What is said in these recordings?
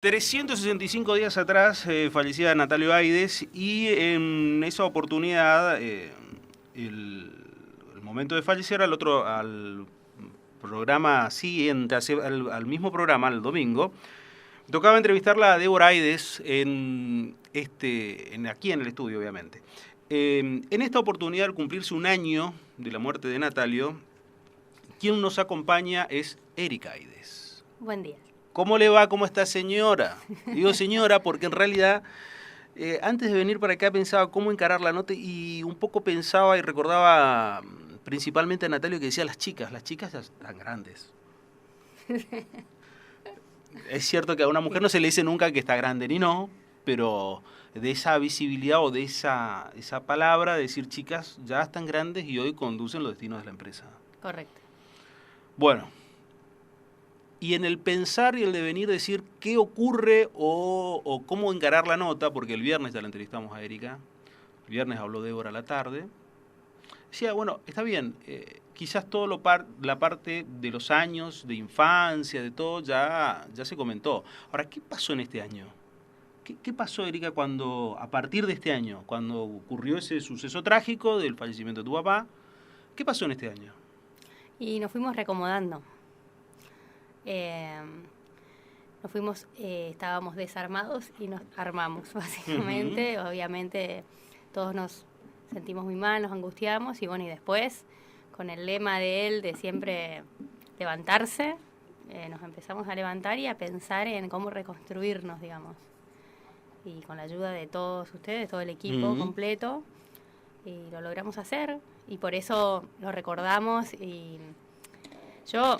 365 días atrás fallecía Natalio Aides y en esa oportunidad, el momento de fallecer al programa siguiente, al mismo programa, el domingo, tocaba entrevistarla a Débora Aides aquí en el estudio, obviamente. En esta oportunidad, al cumplirse un año de la muerte de Natalio, quien nos acompaña es Erika Aides. Buen día. ¿Cómo le va? ¿Cómo está, señora? Digo señora porque en realidad antes de venir para acá pensaba cómo encarar la nota y un poco pensaba y recordaba principalmente a Natalio que decía las chicas ya están grandes. Es cierto que a una mujer no se le dice nunca que está grande ni no, pero de esa visibilidad o de esa palabra, decir chicas ya están grandes y hoy conducen los destinos de la empresa. Correcto. Bueno. Y en el pensar y el devenir decir qué ocurre o cómo encarar la nota, porque el viernes ya la entrevistamos a Erika, el viernes habló Débora a la tarde, decía, bueno, está bien, quizás todo la parte de los años, de infancia, de todo, ya se comentó. Ahora, ¿qué pasó en este año? ¿Qué pasó, Erika, a partir de este año, cuando ocurrió ese suceso trágico del fallecimiento de tu papá? ¿Qué pasó en este año? Y nos fuimos reacomodando. Estábamos desarmados y nos armamos, básicamente. Obviamente todos nos sentimos muy mal, nos angustiamos y bueno, y después, con el lema de él de siempre levantarse, nos empezamos a levantar y a pensar en cómo reconstruirnos, digamos. Y con la ayuda de todos ustedes, todo el equipo completo, y lo logramos hacer y por eso lo recordamos y yo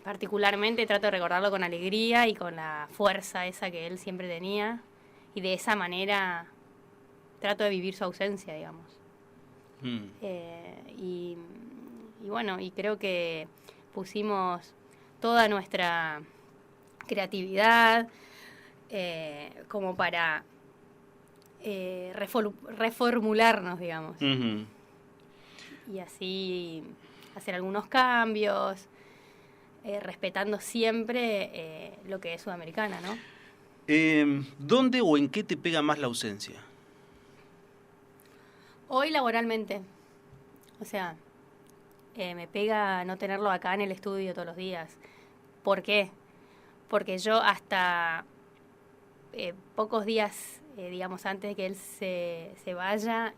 particularmente trato de recordarlo con alegría y con la fuerza esa que él siempre tenía y de esa manera trato de vivir su ausencia, digamos. Y bueno, y creo que pusimos toda nuestra creatividad como para reformularnos, digamos. Y así hacer algunos cambios, respetando siempre lo que es Sudamericana, ¿no? ¿Dónde o en qué te pega más la ausencia? Hoy laboralmente. O sea, me pega no tenerlo acá en el estudio todos los días. ¿Por qué? Porque yo hasta pocos días, digamos, antes de que él se vaya,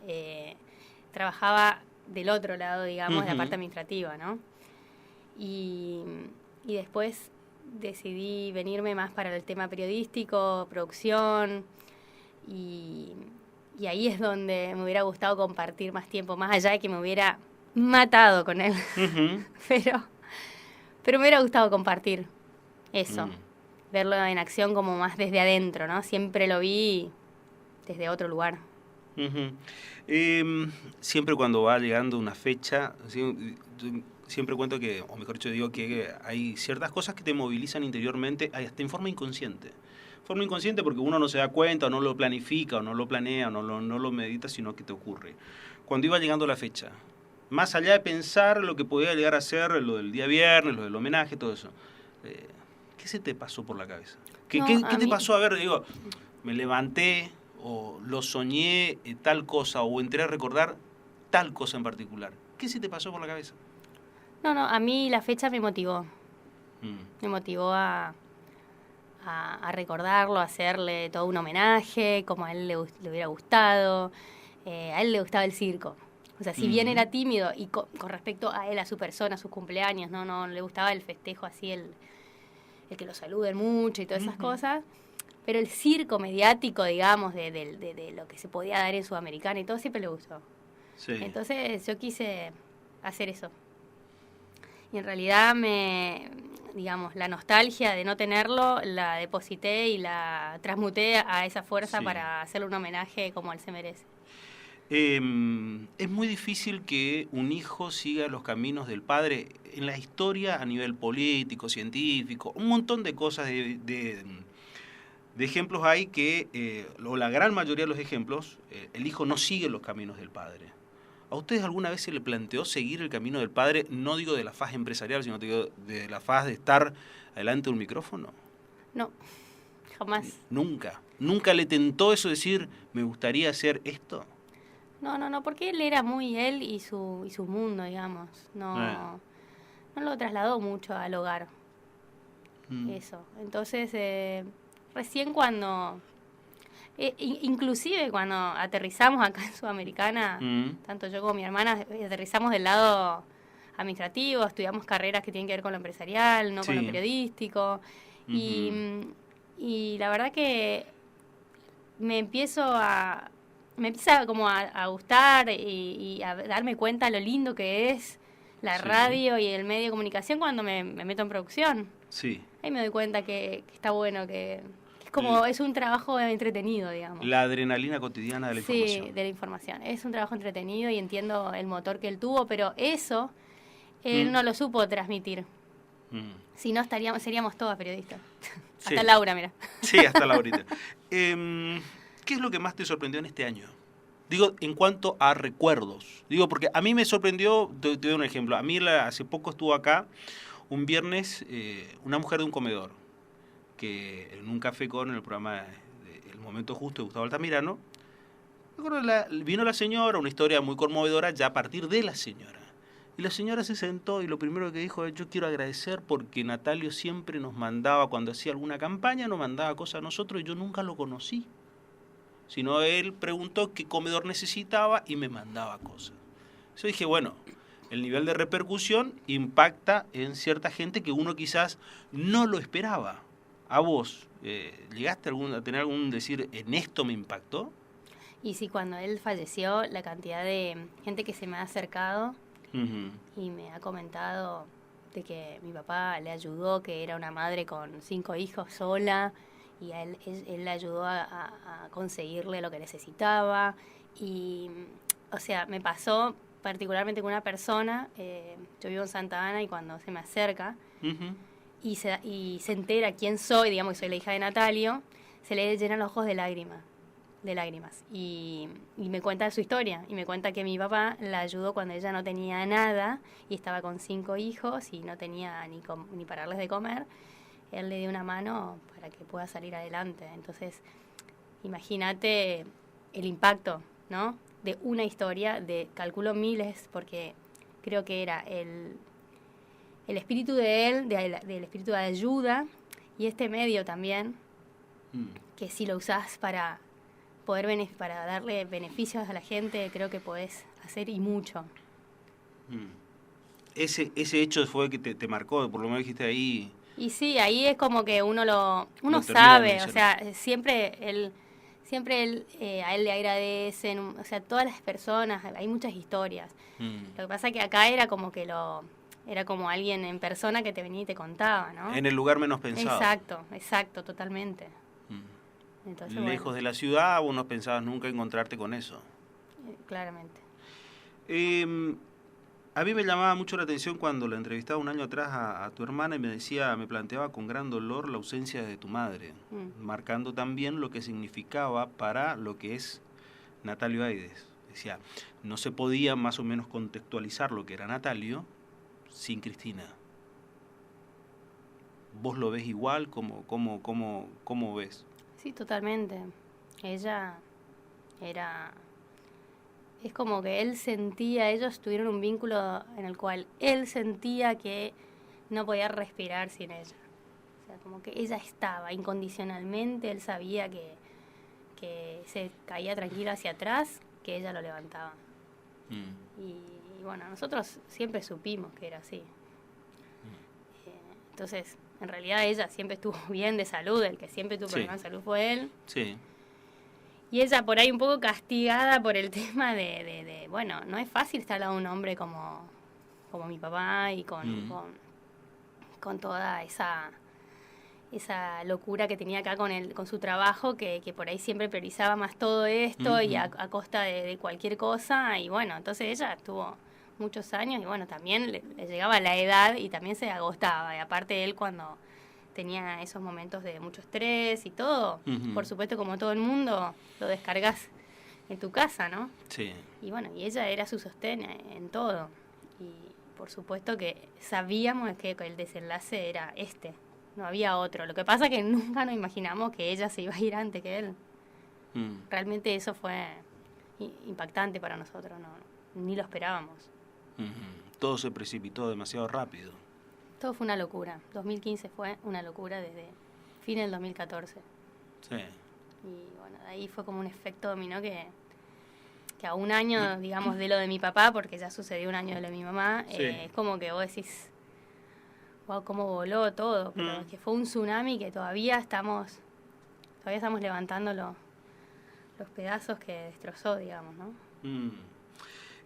trabajaba del otro lado, digamos, de la parte administrativa, ¿no? Y después decidí venirme más para el tema periodístico, producción, y ahí es donde me hubiera gustado compartir más tiempo, más allá de que me hubiera matado con él. pero me hubiera gustado compartir eso, verlo en acción como más desde adentro, ¿no? Siempre lo vi desde otro lugar. Siempre cuando va llegando una fecha, siempre cuento que, o mejor dicho, digo que hay ciertas cosas que te movilizan interiormente, hasta en forma inconsciente. Forma inconsciente porque uno no se da cuenta, o no lo planifica, o no lo planea, o no lo medita, sino que te ocurre. Cuando iba llegando la fecha, más allá de pensar lo que podía llegar a ser lo del día viernes, lo del homenaje, todo eso, ¿qué se te pasó por la cabeza? ¿Qué te pasó? A ver, digo, me levanté, o lo soñé, tal cosa, o entré a recordar tal cosa en particular. ¿Qué se te pasó por la cabeza? No, a mí la fecha me motivó. Me motivó a recordarlo, a hacerle todo un homenaje, como a él le hubiera gustado. A él le gustaba el circo. O sea, si bien era tímido y con respecto a él, a su persona, a sus cumpleaños, no le gustaba el festejo así, el que lo saluden mucho y todas esas cosas. Pero el circo mediático, digamos, de lo que se podía dar en Sudamericana y todo, siempre le gustó. Sí. Entonces yo quise hacer eso. Y en realidad digamos, la nostalgia de no tenerlo la deposité y la transmuté a esa fuerza para hacerle un homenaje como él se merece. Es muy difícil que un hijo siga los caminos del padre. En la historia, a nivel político, científico, un montón de cosas, de ejemplos hay que, o la gran mayoría de los ejemplos, el hijo no sigue los caminos del padre. ¿A ustedes alguna vez se le planteó seguir el camino del padre? No digo de la faz empresarial, sino digo de la faz de estar delante de un micrófono. No. jamás. Nunca. ¿Nunca le tentó eso decir, me gustaría hacer esto? No, porque él era muy él y su mundo, digamos. No lo trasladó mucho al hogar. Eso. Entonces, recién cuando... inclusive cuando aterrizamos acá en Sudamericana, tanto yo como mi hermana, aterrizamos del lado administrativo, estudiamos carreras que tienen que ver con lo empresarial, no con lo periodístico. Y la verdad que me empieza como a gustar y a darme cuenta lo lindo que es la radio y el medio de comunicación cuando me meto en producción. Sí. Ahí me doy cuenta que está bueno, que es como es un trabajo entretenido, digamos. La adrenalina cotidiana de la información. Sí, de la información. Es un trabajo entretenido y entiendo el motor que él tuvo, pero eso él no lo supo transmitir. Si no, seríamos todas periodistas. Sí. Hasta Laura, mira. Sí, hasta Laurita. ¿Qué es lo que más te sorprendió en este año? Digo, en cuanto a recuerdos. Digo, porque a mí me sorprendió, te doy un ejemplo. A mí hace poco estuvo acá, un viernes, una mujer de un comedor, que en un café con el programa El Momento Justo de Gustavo Altamirano, vino la señora, una historia muy conmovedora ya a partir de la señora. Y la señora se sentó y lo primero que dijo es, yo quiero agradecer porque Natalio siempre nos mandaba, cuando hacía alguna campaña, nos mandaba cosas a nosotros y yo nunca lo conocí. Sino él preguntó qué comedor necesitaba y me mandaba cosas. Yo dije, bueno, el nivel de repercusión impacta en cierta gente que uno quizás no lo esperaba. ¿A vos llegaste a tener algún decir, en esto me impactó? Y sí, cuando él falleció, la cantidad de gente que se me ha acercado y me ha comentado de que mi papá le ayudó, que era una madre con 5 hijos sola, y a él le ayudó a conseguirle lo que necesitaba. Y, o sea, me pasó particularmente con una persona, yo vivo en Santa Ana, y cuando se me acerca y se entera quién soy, digamos que soy la hija de Natalio, se le llenan los ojos de lágrimas. Y me cuenta su historia, y me cuenta que mi papá la ayudó cuando ella no tenía nada, y estaba con 5 hijos, y no tenía ni para darles de comer. Él le dio una mano para que pueda salir adelante. Entonces, imagínate el impacto, ¿no? De una historia, calculo miles, porque creo que era el espíritu de él, del espíritu de ayuda, y este medio también, que si lo usás para para darle beneficios a la gente, creo que podés hacer y mucho. Ese hecho fue que te marcó, por lo menos dijiste ahí. Y sí, ahí es como que uno sabe, o sea, siempre a él le agradecen, o sea, todas las personas, hay muchas historias. Lo que pasa es que acá era como que era como alguien en persona que te venía y te contaba, ¿no? En el lugar menos pensado. Exacto, totalmente. Entonces, lejos de la ciudad, vos no pensabas nunca encontrarte con eso. Claramente. A mí me llamaba mucho la atención cuando la entrevistaba un año atrás a tu hermana y me planteaba con gran dolor la ausencia de tu madre, marcando también lo que significaba para lo que es Natalio Aides. Decía, no se podía más o menos contextualizar lo que era Natalio sin Cristina. ¿Vos lo ves igual? ¿Cómo ves? Sí, totalmente. Ella era... Es como que ellos tuvieron un vínculo en el cual él sentía que no podía respirar sin ella. O sea, como que ella estaba incondicionalmente, él sabía que se caía tranquilo hacia atrás, que ella lo levantaba. Y bueno, nosotros siempre supimos que era así. Entonces, en realidad ella siempre estuvo bien de salud, el que siempre tuvo problemas de salud fue él. Sí. Y ella por ahí un poco castigada por el tema bueno, no es fácil estar al lado de un hombre como mi papá y con toda esa locura que tenía acá con su trabajo, que por ahí siempre priorizaba más todo esto y a costa de cualquier cosa. Y bueno, entonces ella estuvo muchos años y bueno, también le llegaba la edad y también se agotaba. Y aparte él cuando tenía esos momentos de mucho estrés y todo, por supuesto como todo el mundo, lo descargas en tu casa, ¿no? Sí. Y bueno, y ella era su sostén en todo. Y por supuesto que sabíamos que el desenlace era no había otro. Lo que pasa es que nunca nos imaginamos que ella se iba a ir antes que él. Realmente eso fue impactante para nosotros, ni lo esperábamos. Todo se precipitó demasiado rápido. Todo fue una locura. 2015 fue una locura desde fin del 2014. Sí. Y bueno, de ahí fue como un efecto dominó que a un año, digamos, de lo de mi papá, porque ya sucedió un año de lo de mi mamá, Sí. es como que vos decís, wow, cómo voló todo, pero es que fue un tsunami que todavía estamos levantando los pedazos que destrozó, digamos, ¿no?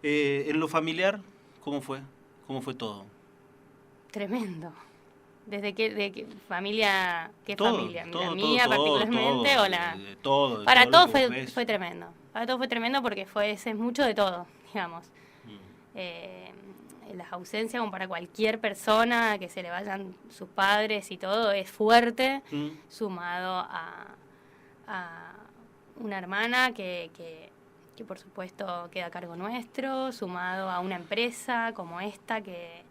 En lo familiar, ¿cómo fue? ¿Cómo fue todo? Tremendo. ¿De qué familia? ¿Qué Todo, familia? todo, ¿La mía todo, particularmente todo, o la...? todo, Para todo todos lo que vos ves. fue tremendo. Para todos fue tremendo porque es mucho de todo, digamos. Las ausencias, como para cualquier persona, que se le vayan sus padres y todo, es fuerte, sumado a una hermana que por supuesto queda a cargo nuestro, sumado a una empresa como esta que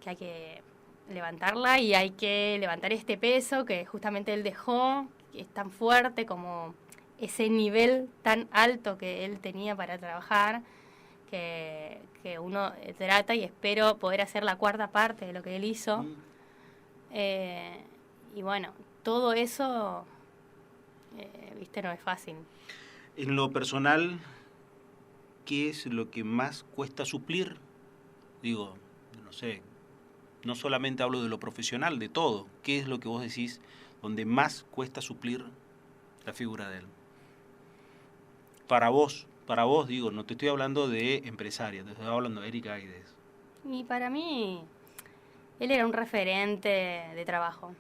hay que levantarla y hay que levantar este peso que justamente él dejó, que es tan fuerte como ese nivel tan alto que él tenía para trabajar, que uno trata y espero poder hacer la cuarta parte de lo que él hizo. Y bueno, todo eso, viste, no es fácil. En lo personal, ¿qué es lo que más cuesta suplir? Digo, no sé, no solamente hablo de lo profesional, de todo. ¿Qué es lo que vos decís donde más cuesta suplir la figura de él? Para vos digo, no te estoy hablando de empresaria, te estoy hablando de Erika Aides. Y para mí, él era un referente de trabajo,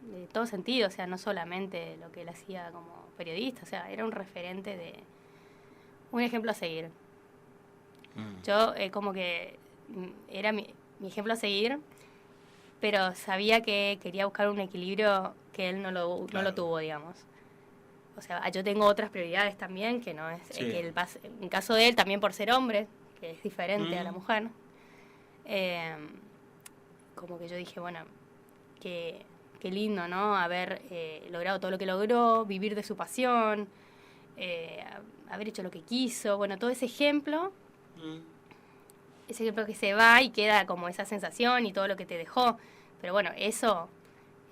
de todo sentido, o sea, no solamente lo que él hacía como periodista, o sea, era un referente de un ejemplo a seguir. Yo como que era mi ejemplo a seguir, pero sabía que quería buscar un equilibrio que él no lo tuvo, digamos. O sea, yo tengo otras prioridades también, que no es que en caso de él, también por ser hombre, que es diferente a la mujer, como que yo dije, bueno, qué lindo, ¿no? Haber logrado todo lo que logró, vivir de su pasión, haber hecho lo que quiso, bueno, todo ese ejemplo que se va y queda como esa sensación y todo lo que te dejó. Pero bueno, eso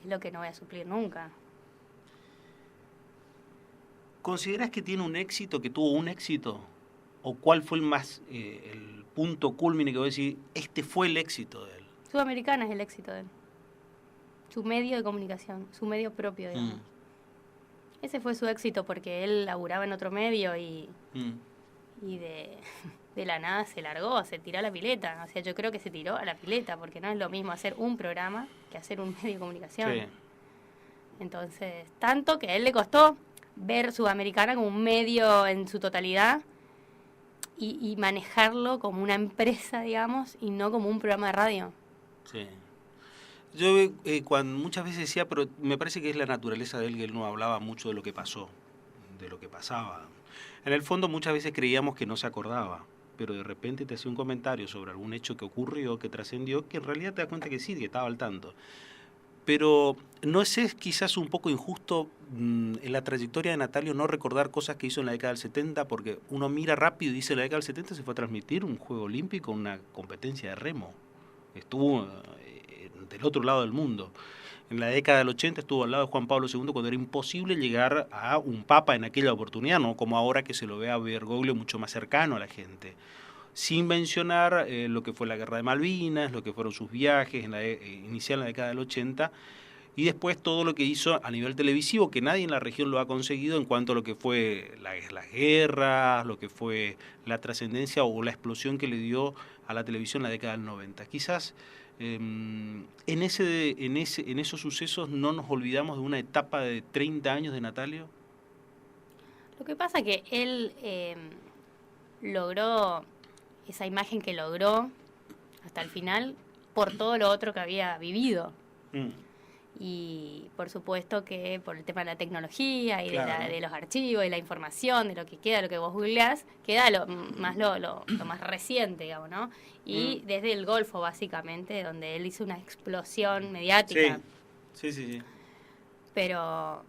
es lo que no voy a suplir nunca. ¿Considerás que tiene un éxito, que tuvo un éxito? ¿O cuál fue el punto culmine que vos decís, este fue el éxito de él? Sudamericana es el éxito de él. Su medio de comunicación, su medio propio, digamos. Ese fue su éxito porque él laburaba en otro medio y de la nada se largó, se tiró a la pileta. O sea, yo creo que se tiró a la pileta porque no es lo mismo hacer un programa que hacer un medio de comunicación. Sí. Entonces, tanto que a él le costó ver Sudamericana como un medio en su totalidad y manejarlo como una empresa, digamos, y no como un programa de radio. Sí. Yo cuando muchas veces decía, pero me parece que es la naturaleza de él, que él no hablaba mucho de lo que pasó, de lo que pasaba. En el fondo muchas veces creíamos que no se acordaba, pero de repente te hacía un comentario sobre algún hecho que ocurrió, que trascendió, que en realidad te das cuenta que sí, que estaba al tanto. Pero ¿no es quizás un poco injusto en la trayectoria de Natalio no recordar cosas que hizo en la década del 70? Porque uno mira rápido y dice, en la década del 70 se fue a transmitir un juego olímpico, una competencia de remo. Estuvo del otro lado del mundo. En la década del 80 estuvo al lado de Juan Pablo II cuando era imposible llegar a un papa en aquella oportunidad, no como ahora que se lo ve a Bergoglio mucho más cercano a la gente. Sin mencionar lo que fue la guerra de Malvinas, lo que fueron sus viajes inicial en la década del 80, y después todo lo que hizo a nivel televisivo, que nadie en la región lo ha conseguido en cuanto a lo que fue las guerras, lo que fue la trascendencia o la explosión que le dio a la televisión en la década del 90. Quizás en esos sucesos no nos olvidamos de una etapa de 30 años de Natalio. Lo que pasa es que él logró esa imagen que logró hasta el final por todo lo otro que había vivido. Y por supuesto que por el tema de la tecnología y Claro. de los archivos y la información, de lo que queda, lo que vos googleás, queda lo más reciente, digamos, ¿no? Y desde el Golfo, básicamente, donde él hizo una explosión mediática. Sí. Sí. Pero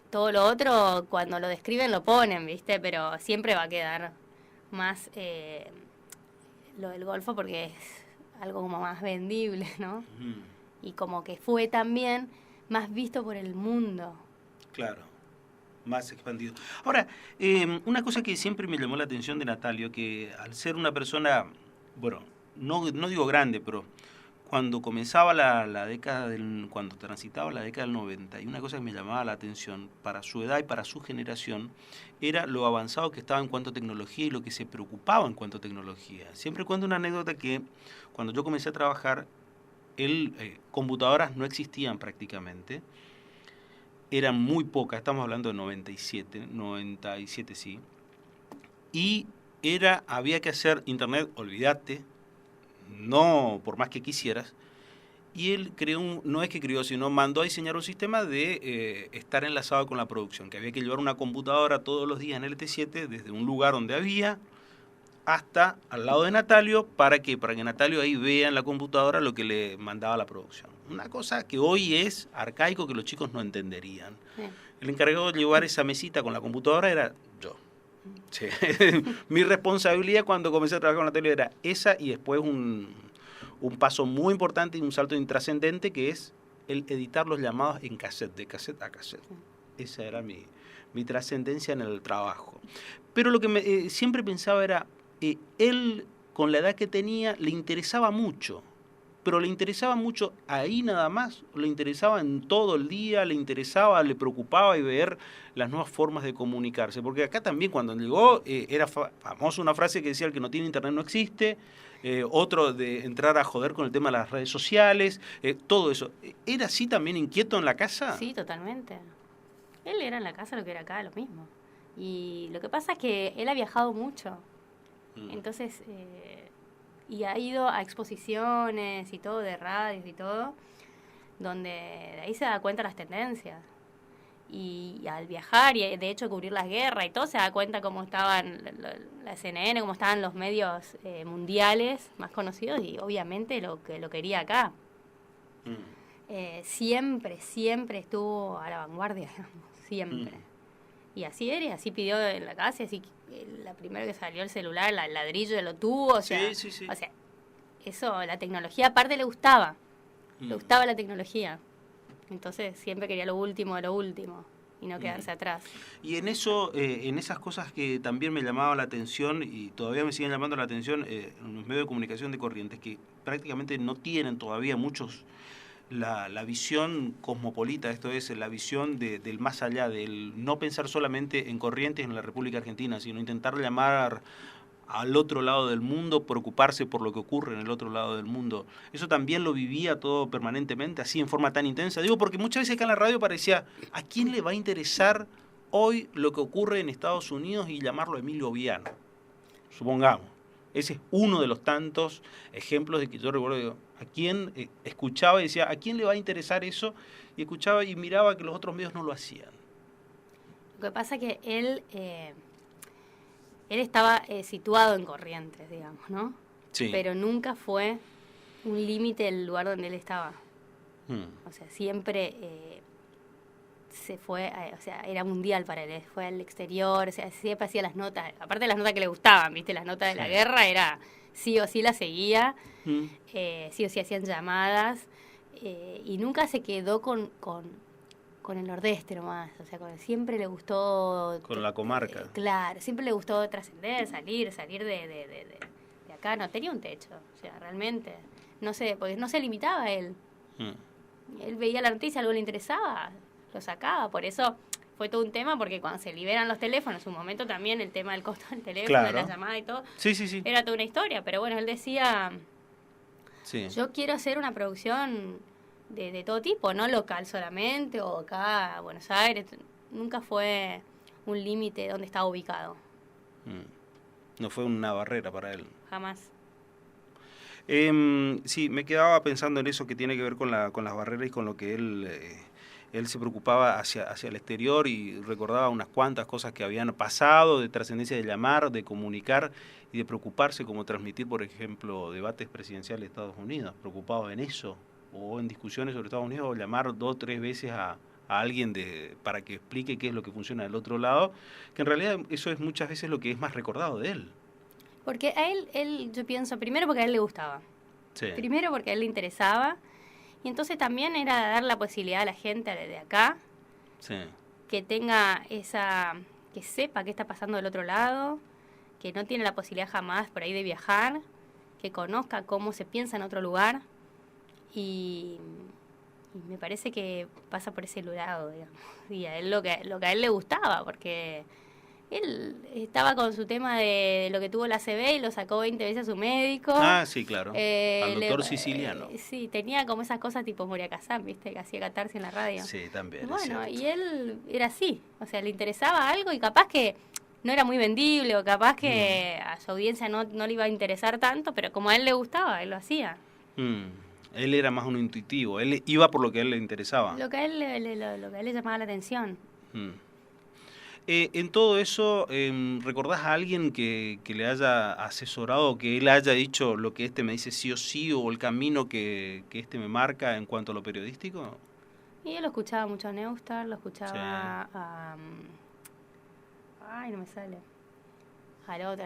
todo lo otro, cuando lo describen, lo ponen, ¿viste? Pero siempre va a quedar más lo del Golfo porque es algo como más vendible, ¿no? Y como que fue también más visto por el mundo. Claro, más expandido. Ahora, una cosa que siempre me llamó la atención de Natalio, que al ser una persona, bueno, no digo grande, pero cuando comenzaba la década cuando transitaba la década del 90, y una cosa que me llamaba la atención para su edad y para su generación, era lo avanzado que estaba en cuanto a tecnología y lo que se preocupaba en cuanto a tecnología. Siempre cuento una anécdota que cuando yo comencé a trabajar, computadoras no existían prácticamente, eran muy pocas, estamos hablando de 97 sí, y había que hacer internet, olvídate, no por más que quisieras, y él no es que creó, sino mandó a diseñar un sistema de estar enlazado con la producción, que había que llevar una computadora todos los días en LT7 desde un lugar donde había hasta al lado de Natalio, para que Natalio ahí vea en la computadora lo que le mandaba la producción. Una cosa que hoy es arcaico, que los chicos no entenderían. Sí. El encargado de llevar esa mesita con la computadora era yo. Sí. Mi responsabilidad cuando comencé a trabajar con Natalio era esa, y después un paso muy importante y un salto intrascendente, que es el editar los llamados en cassette, de cassette a cassette. Esa era mi trascendencia en el trabajo. Pero lo que siempre pensaba era, él, con la edad que tenía, le interesaba mucho, pero le interesaba mucho ahí nada más, le interesaba en todo el día, le preocupaba y ver las nuevas formas de comunicarse, porque acá también cuando llegó era famosa una frase que decía: el que no tiene internet no existe, otro de entrar a joder con el tema de las redes sociales, todo eso. ¿Era así también inquieto en la casa? Sí, totalmente. Él era en la casa lo que era acá, lo mismo. Y lo que pasa es que él ha viajado mucho. Entonces, y ha ido a exposiciones y todo, de radios y todo, donde de ahí se da cuenta las tendencias. Y al viajar y de hecho cubrir las guerras y todo, se da cuenta cómo estaban la CNN, cómo estaban los medios mundiales más conocidos, y obviamente lo que lo quería acá. Siempre estuvo a la vanguardia, digamos, siempre. Y así era, y así pidió en la casa, así la primera que salió el celular, el ladrillo lo tuvo, o sea, Sí. o sea, eso, la tecnología aparte le gustaba la tecnología. Entonces siempre quería lo último de lo último y no quedarse atrás. Y en eso, en esas cosas que también me llamaban la atención y todavía me siguen llamando la atención, en los medios de comunicación de Corrientes, que prácticamente no tienen todavía muchos la visión cosmopolita, esto es, la visión del más allá, del no pensar solamente en Corrientes, en la República Argentina, sino intentar llamar al otro lado del mundo, preocuparse por lo que ocurre en el otro lado del mundo. Eso también lo vivía todo permanentemente, así en forma tan intensa. Digo, porque muchas veces acá en la radio parecía, ¿a quién le va a interesar hoy lo que ocurre en Estados Unidos y llamarlo Emilio Viano? Supongamos. Ese es uno de los tantos ejemplos de que yo recuerdo, digo, a quién escuchaba y decía, ¿a quién le va a interesar eso? Y escuchaba y miraba que los otros medios no lo hacían. Lo que pasa es que él estaba situado en Corrientes, digamos, ¿no? Sí. Pero nunca fue un límite el lugar donde él estaba. O sea, siempre se fue, o sea, era mundial para él, fue al exterior, o sea, siempre hacía las notas, aparte de las notas que le gustaban, ¿viste? Las notas de la guerra era, sí o sí las seguía, sí o sí hacían llamadas, y nunca se quedó con el nordeste nomás, o sea, siempre le gustó... Con la comarca. Claro, siempre le gustó trascender, salir de acá, no tenía un techo, o sea, realmente, no sé, porque no se limitaba a él. Él veía la noticia, algo le interesaba, lo sacaba, por eso fue todo un tema, porque cuando se liberan los teléfonos, en su momento también el tema del costo del teléfono, claro, de la llamada y todo, sí. Era toda una historia, pero bueno, él decía, sí. Yo quiero hacer una producción de todo tipo, no local solamente, o acá, Buenos Aires, nunca fue un límite donde estaba ubicado. No fue una barrera para él. Jamás. Sí, me quedaba pensando en eso que tiene que ver con las barreras y con lo que él se preocupaba hacia el exterior y recordaba unas cuantas cosas que habían pasado, de trascendencia de llamar, de comunicar y de preocuparse, como transmitir, por ejemplo, debates presidenciales de Estados Unidos, preocupado en eso, o en discusiones sobre Estados Unidos, o llamar 2 o 3 veces a alguien para que explique qué es lo que funciona del otro lado, que en realidad eso es muchas veces lo que es más recordado de él. Porque a él, yo pienso, primero porque a él le gustaba. Sí. Primero porque a él le interesaba. Y entonces también era dar la posibilidad a la gente de acá Sí. que tenga que sepa qué está pasando del otro lado, que no tiene la posibilidad jamás por ahí de viajar, que conozca cómo se piensa en otro lugar. Y me parece que pasa por ese lado, digamos. Y a él lo que a él le gustaba, porque él estaba con su tema de lo que tuvo la ACV y lo sacó 20 veces a su médico. Ah, sí, claro. Al doctor siciliano. Sí, tenía como esas cosas tipo Moria Kazan, ¿viste? Que hacía catarse en la radio. Sí, también. Bueno, y él era así. O sea, le interesaba algo y capaz que no era muy vendible o capaz que a su audiencia no le iba a interesar tanto, pero como a él le gustaba, él lo hacía. Él era más un intuitivo, él iba por lo que a él le interesaba. Lo que a él le llamaba la atención. En todo eso, ¿recordás a alguien que le haya asesorado, que él haya dicho lo que este me dice sí o sí, o el camino que este me marca en cuanto a lo periodístico? Y él lo escuchaba mucho a Neustar, lo escuchaba Sí. a... Ay, no me sale. Al otro,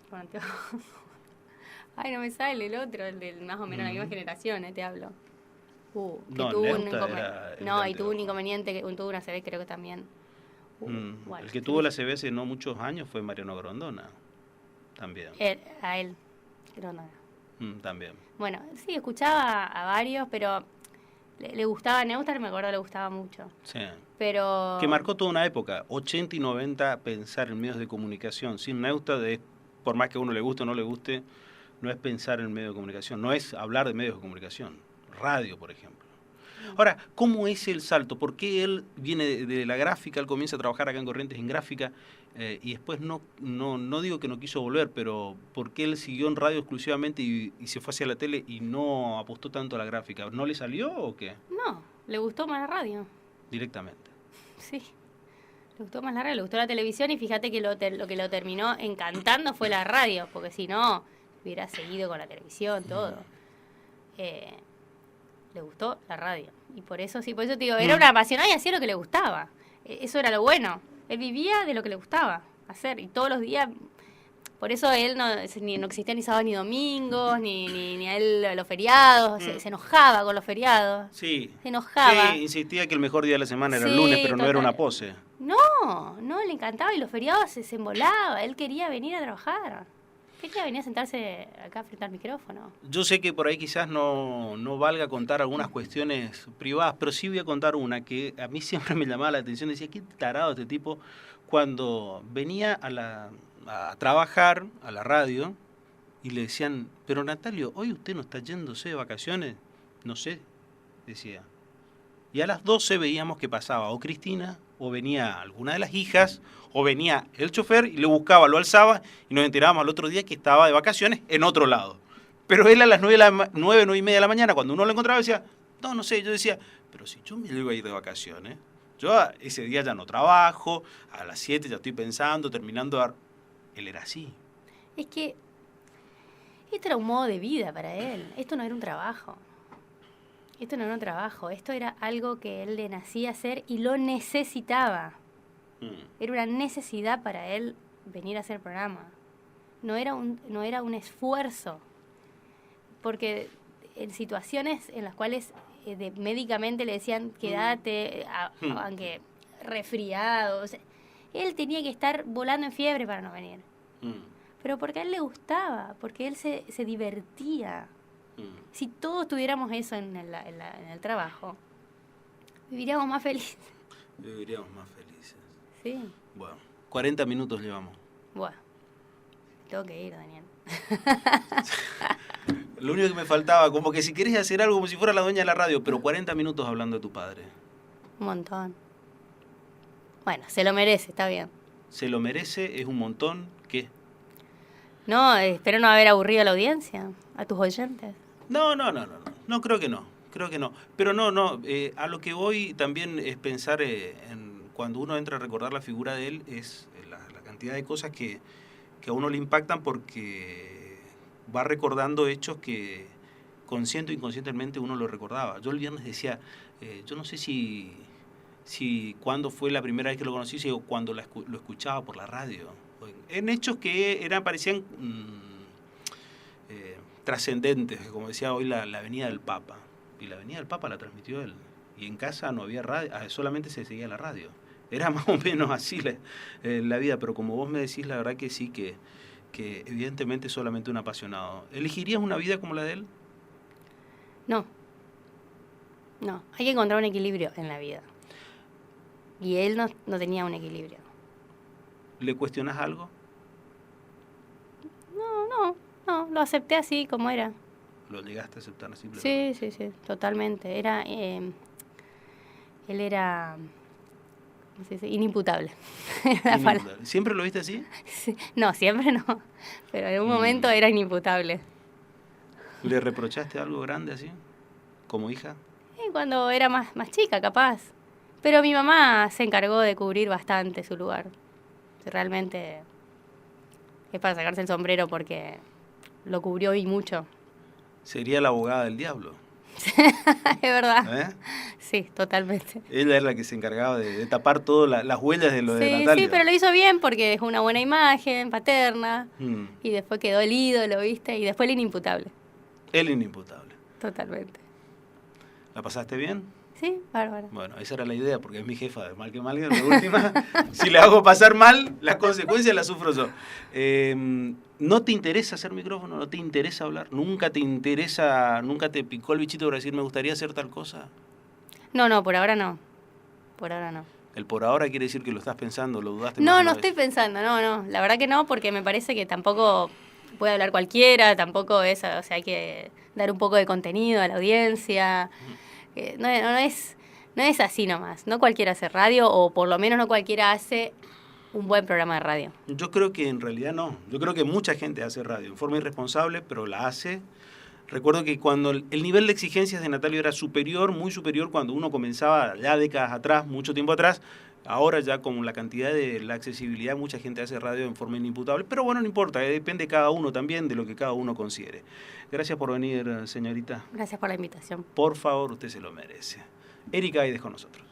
con anteojos. Ay, no me sale el otro, el de más o menos la misma generación, te hablo. Que No, tuvo un Neustar inconveniente. era el No, de y tuvo un anteojos. inconveniente, tuvo una CB creo que también. Bueno, El que tuvo la CB hace no muchos años fue Mariano Grondona, también. A él, creo no. También. Bueno, sí, escuchaba a varios, pero le gustaba Neustar, me acuerdo, le gustaba mucho. Sí. Pero... Que marcó toda una época, 80 y 90, pensar en medios de comunicación. Sin Neustar, por más que a uno le guste o no le guste, no es pensar en medios de comunicación, no es hablar de medios de comunicación. Radio, por ejemplo. Ahora, ¿cómo es el salto? ¿Por qué él viene de la gráfica, él comienza a trabajar acá en Corrientes en gráfica y después no digo que no quiso volver, pero ¿por qué él siguió en radio exclusivamente y se fue hacia la tele y no apostó tanto a la gráfica? ¿No le salió o qué? No, le gustó más la radio. Directamente. Sí, le gustó más la radio, le gustó la televisión y fíjate que lo que lo terminó encantando fue la radio, porque si no, hubiera seguido con la televisión, todo. Le gustó la radio. Y por eso te digo, era una apasionada y hacía lo que le gustaba. Eso era lo bueno. Él vivía de lo que le gustaba hacer. Y todos los días, por eso él no existía ni sábado ni domingos, ni a él los feriados. Se enojaba con los feriados. Sí. Se enojaba. Sí, insistía que el mejor día de la semana era el Sí, lunes, pero no era total. una pose. No, le encantaba y los feriados se embolaba. Él quería venir a trabajar. Quería venir a sentarse acá frente al micrófono. Yo sé que por ahí quizás no valga contar algunas cuestiones privadas, pero sí voy a contar una que a mí siempre me llamaba la atención. Decía, qué tarado este tipo, cuando venía a trabajar a la radio y le decían, pero Natalio, ¿hoy usted no está yéndose de vacaciones? No sé, decía. Y a las 12 veíamos que pasaba o Cristina, o venía alguna de las hijas, o venía el chofer y lo buscaba, lo alzaba y nos enterábamos al otro día que estaba de vacaciones en otro lado. Pero él a las 9 y media de la mañana, cuando uno lo encontraba, decía, no sé, yo decía, pero si yo me iba a ir de vacaciones, yo ese día ya no trabajo, a las 7 ya estoy pensando, terminando. Él era así. Es que esto era un modo de vida para él. Esto no era un trabajo. Esto no era un trabajo. Esto era algo que él le nacía hacer y lo necesitaba. Era una necesidad para él venir a hacer programa. No era un esfuerzo. Porque en situaciones en las cuales médicamente le decían quédate, aunque resfriado, o sea, él tenía que estar volando en fiebre para no venir. Pero porque a él le gustaba, porque él se divertía. Si todos tuviéramos eso en el trabajo, viviríamos más felices. Viviríamos más felices. Sí. Bueno, 40 minutos llevamos. Bueno, tengo que ir, Daniel. Lo único que me faltaba, como que si querés hacer algo como si fuera la dueña de la radio, pero 40 minutos hablando de tu padre. Un montón. Bueno, se lo merece, está bien. Se lo merece, es un montón, ¿qué? No, espero no haber aburrido a la audiencia, a tus oyentes. No, creo que no. Pero a lo que voy también es pensar en cuando uno entra a recordar la figura de él, es la cantidad de cosas que a uno le impactan porque va recordando hechos que consciente o inconscientemente uno lo recordaba. Yo el viernes decía, yo no sé si cuándo fue la primera vez que lo conocí, o cuando lo escuchaba por la radio. En hechos que parecían trascendentes, como decía hoy la Avenida del Papa. Y la Avenida del Papa la transmitió él. Y en casa no había radio, solamente se seguía la radio. Era más o menos así la vida, pero como vos me decís, la verdad que sí, que evidentemente es solamente un apasionado. ¿Elegirías una vida como la de él? No, hay que encontrar un equilibrio en la vida. Y él no tenía un equilibrio. ¿Le cuestionás algo? No, lo acepté así como era. ¿Lo llegaste a aceptar así? Sí, totalmente. Él era, ¿cómo se dice? Inimputable. ¿Siempre lo viste así? Sí. No, siempre no, pero en un momento era inimputable. ¿Le reprochaste algo grande así, como hija? Cuando era más chica, capaz. Pero mi mamá se encargó de cubrir bastante su lugar. Realmente es para sacarse el sombrero porque lo cubrió y mucho. Sería la abogada del diablo. Es verdad. Sí, totalmente. Ella es la que se encargaba de tapar todas las huellas de lo de Natalia. Sí, pero lo hizo bien porque dejó una buena imagen paterna. Y después quedó el ídolo, ¿viste? Y después el inimputable. El inimputable. Totalmente. ¿La pasaste bien? Sí, bárbaro. Bueno, esa era la idea, porque es mi jefa, de mal que mal, de última. Si le hago pasar mal, las consecuencias las sufro yo. ¿No te interesa hacer micrófono? ¿No te interesa hablar? ¿Nunca te picó el bichito para decir me gustaría hacer tal cosa? No, por ahora no. El por ahora quiere decir que lo estás pensando, lo dudaste. No estoy pensando, no. La verdad que no, porque me parece que tampoco puede hablar cualquiera, tampoco es, o sea, hay que dar un poco de contenido a la audiencia. No es así nomás. No cualquiera hace radio, o por lo menos no cualquiera hace un buen programa de radio. Yo creo que en realidad no. Yo creo que mucha gente hace radio en forma irresponsable, pero la hace. Recuerdo que cuando el nivel de exigencias de Natalio era superior, muy superior, cuando uno comenzaba ya décadas atrás, mucho tiempo atrás. Ahora ya con la cantidad de la accesibilidad, mucha gente hace radio en forma inimputable. Pero bueno, no importa, depende de cada uno también, de lo que cada uno considere. Gracias por venir, señorita. Gracias por la invitación. Por favor, usted se lo merece. Erika Aydes con nosotros.